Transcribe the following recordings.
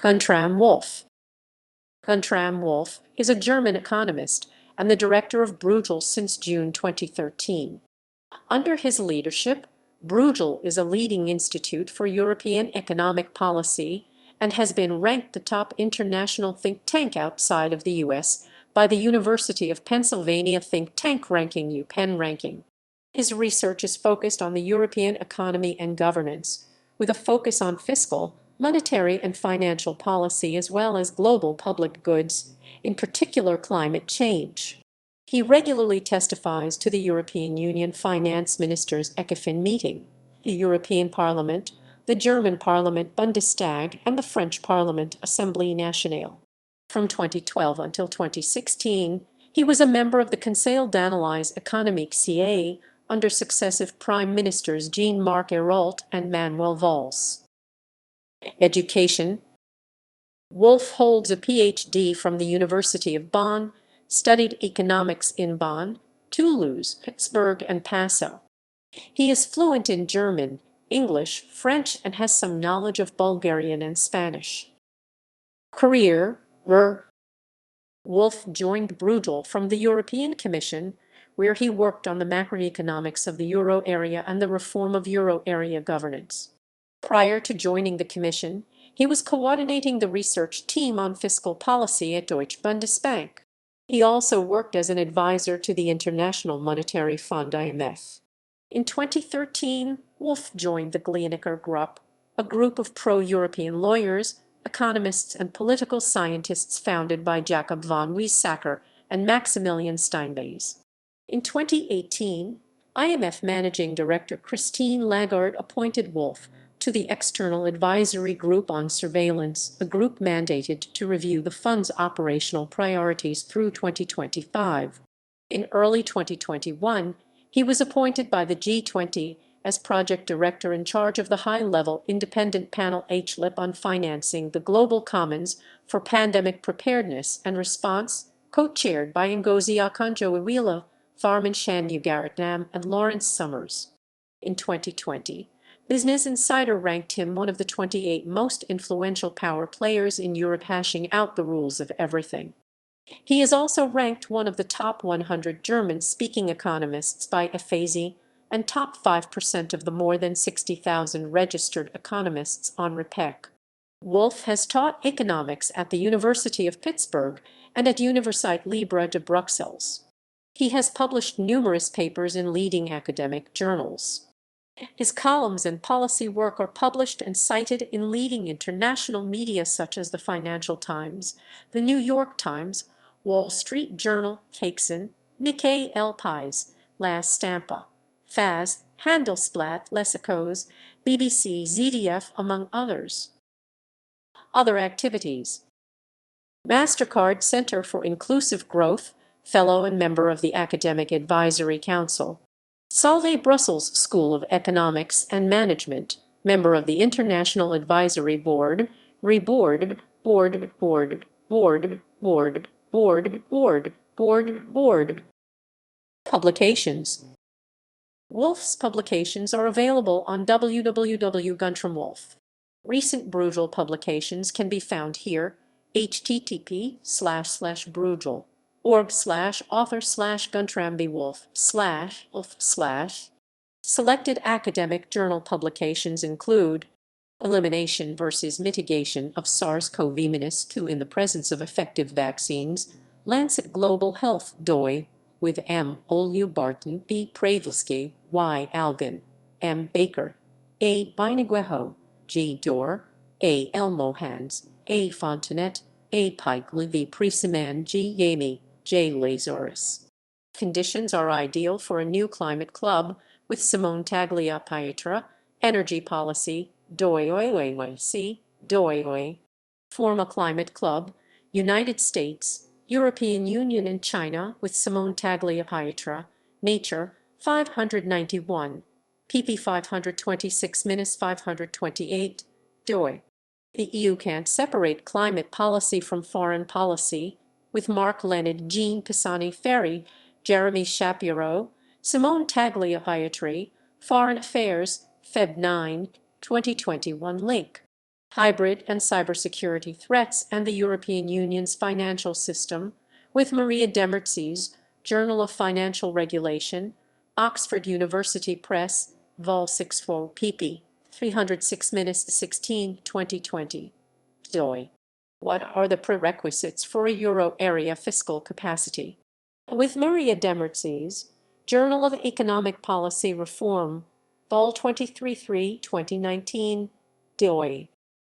Guntram Wolff. Guntram Wolff is a German economist and the director of Bruegel since June 2013. Under his leadership, Bruegel is a leading institute for European economic policy and has been ranked the top international think tank outside of the U.S. by the University of Pennsylvania think tank ranking UPenn ranking. His research is focused on the European economy and governance, with a focus on fiscal, monetary and financial policy as well as global public goods, in particular climate change. He regularly testifies to the European Union Finance Ministers' ECOFIN meeting, the European Parliament, the German Parliament Bundestag, and the French Parliament Assemblée Nationale. From 2012 until 2016, he was a member of the Conseil d'analyse Economique CA under successive prime ministers Jean-Marc Ayrault and Manuel Valls. Education. Wolff holds a Ph.D. from the University of Bonn, studied economics in Bonn, Toulouse, Pittsburgh, and Passau. He is fluent in German, English, French, and has some knowledge of Bulgarian and Spanish. Career. Wolff joined Bruegel from the European Commission, where he worked on the macroeconomics of the euro area and the reform of euro area governance. Prior to joining the Commission, he was coordinating the research team on fiscal policy at Deutsche Bundesbank. He also worked as an advisor to the International Monetary Fund (IMF). In 2013, Wolff joined the Gleanicker Group, a group of pro-European lawyers, economists and political scientists founded by Jacob von Weizsäcker and Maximilian Steinbeis. In 2018, IMF Managing Director Christine Lagarde appointed Wolff to the External Advisory Group on Surveillance, a group mandated to review the fund's operational priorities through 2025. In early 2021, he was appointed by the G20 as project director in charge of the high-level independent panel HLIP on financing the Global Commons for Pandemic Preparedness and Response, co-chaired by Ngozi Okonjo-Iweala, Tharman Shanmugaratnam, and Lawrence Summers. In 2020, Business Insider ranked him one of the 28 most influential power players in Europe, hashing out the rules of everything. He is also ranked one of the top 100 German-speaking economists by EFASI and top 5% of the more than 60,000 registered economists on REPEC. Wolff has taught economics at the University of Pittsburgh and at Universiteit Libre de Bruxelles. He has published numerous papers in leading academic journals. His columns and policy work are published and cited in leading international media such as the Financial Times, the New York Times, Wall Street Journal, Caixin, Nikkei, El País, La Stampa, FAS, Handelsblatt, Les Echos, BBC, ZDF, among others. Other activities. MasterCard Center for Inclusive Growth, fellow and member of the Academic Advisory Council. Solvay Brussels School of Economics and Management, member of the International Advisory Board, Board. Publications. Wolff's publications are available on www.Guntram Wolff. Recent Bruegel publications can be found here, http://bruegel.org/author/Guntram-B-Wolff/. Selected academic journal publications include Elimination versus Mitigation of SARS-CoV-2 in the Presence of Effective Vaccines, Lancet Global Health, doi, with M. Olu Barton, B. Pravelsky, Y. Algan, M. Baker, A. Beiniguejo, G. Dorr, A. Elmohans, A. Fontanet, A. Pike, V. Presiman, G. Yami, J. Lazarus. Conditions are ideal for a new climate club with Simone Tagliapietra, Energy Policy, C. Form a climate club, United States, European Union and China with Simone Tagliapietra, Nature, 591, pp 526-528, doi. The EU can't separate climate policy from foreign policy, with Mark Leonard, Jean Pisani-Ferry, Jeremy Shapiro, Simone Tagliapietra, Foreign Affairs, Feb 9, 2021 link. Hybrid and Cybersecurity Threats and the European Union's Financial System, with Maria Demirc's Journal of Financial Regulation, Oxford University Press, Vol 64 pp. 306-16, 2020. doi. What are the prerequisites for a euro area fiscal capacity? With Maria Demirc's Journal of Economic Policy Reform, Vol 23 2019, doi.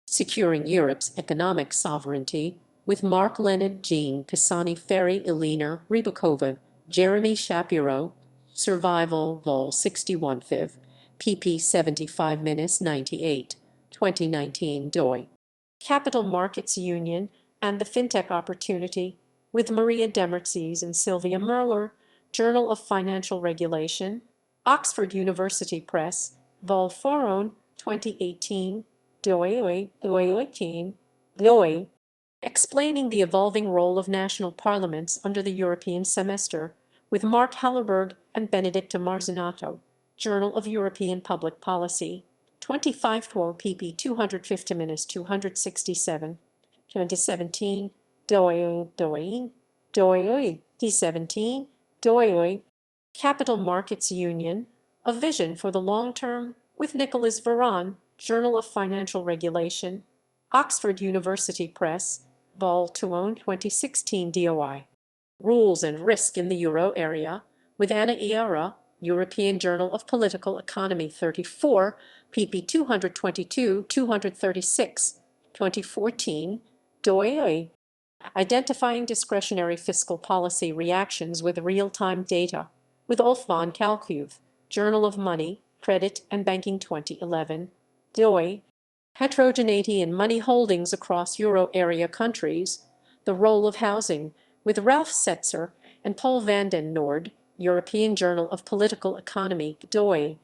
Securing Europe's Economic Sovereignty, with Mark Leonard, Jean Pisani-Ferry, Elena Rybakova, Jeremy Shapiro, Survival, Vol 61 5, pp. 75-98, 2019, doi. Capital Markets Union and the FinTech Opportunity, with Maria Demirc's and Sylvia Merler, Journal of Financial Regulation, Oxford University Press, Vol 4 2018, doi. Explaining the evolving role of national parliaments under the European semester, with Mark Hallerberg and Benedicta Marzanato, Journal of European Public Policy, 25 pp. 250-267, 2017, T17, Capital Markets Union, A Vision for the Long Term, with Nicholas Veron, Journal of Financial Regulation, Oxford University Press, Vol. 2 2016, doi. Rules and Risk in the Euro Area, with Anna Ayrault, European Journal of Political Economy 34, pp. 222-236, 2014, doi. Identifying Discretionary Fiscal Policy Reactions with Real-Time Data, with Ulf von Kalkuth, Journal of Money, Credit and Banking 2011, doi. Heterogeneity in Money Holdings Across Euro Area Countries, The Role of Housing, with Ralph Setzer and Paul van den Noord, European Journal of Political Economy, doi.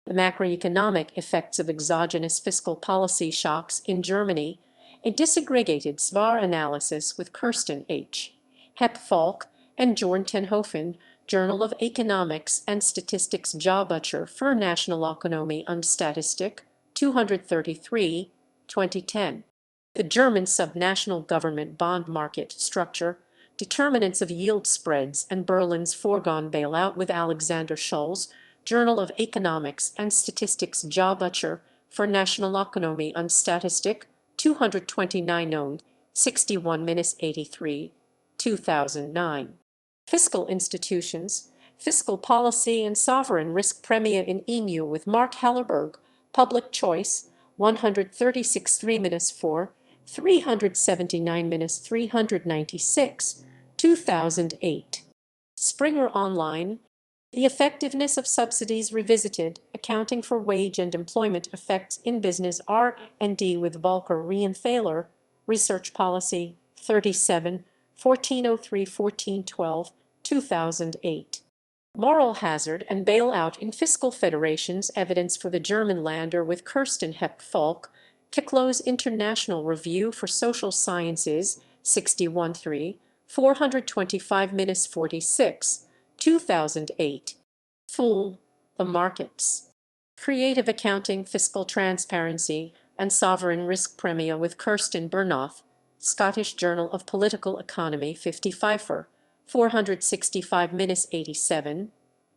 The Macroeconomic Effects of Exogenous Fiscal Policy Shocks in Germany, a disaggregated SVAR analysis, with Kirsten H. Hep-Falk and Jorn ten Hoven, Journal of Economics and Statistics Jobbucher für Nationalökonomie und Statistik, 233, 2010. The German subnational government bond market structure, determinants of yield spreads and Berlin's foregone bailout, with Alexander Schulz, Journal of Economics and Statistics Jobbucher für Nationalökonomie und Statistik, 229 61-83, 2009. Fiscal Institutions, Fiscal Policy and Sovereign Risk Premia in EU, with Mark Hallerberg, Public Choice, 136-3-4, 379-396, 2008. Springer Online, The Effectiveness of Subsidies Revisited, Accounting for Wage and Employment Effects in Business R&D, with Volker Rehenthaler, Research Policy, 37, 1403-1412, 2008. Moral Hazard and Bailout in Fiscal Federations, Evidence for the German Lander, with Kirsten Hep-Falk, Kicklo's International Review for Social Sciences, 61-3, 425-46, 2008. Fool, The Markets. Creative Accounting, Fiscal Transparency, and Sovereign Risk Premia, with Kirsten Bernoth, Scottish Journal of Political Economy, 55, 465-87,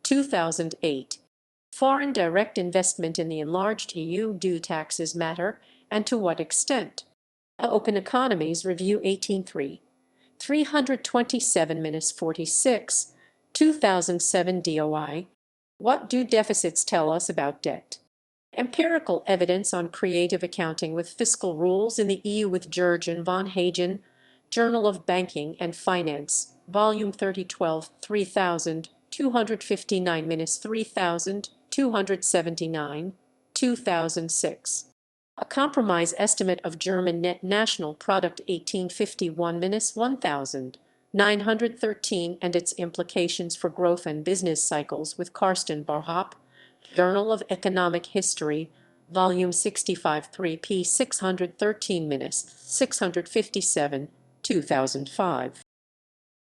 2008. Foreign direct investment in the enlarged EU, do taxes matter, and to what extent? Open Economies Review 18-3, 327-46, 2007, doi. What do deficits tell us about debt? Empirical Evidence on Creative Accounting with Fiscal Rules in the EU, with Jurgen von Hagen, Journal of Banking and Finance, Volume 3012, 3259-3279, 2006. A Compromise Estimate of German Net National Product 1851-1913 and Its Implications for Growth and Business Cycles, with Karsten Barhop, Journal of Economic History, Volume 65, 3 p. 613-657, 2005.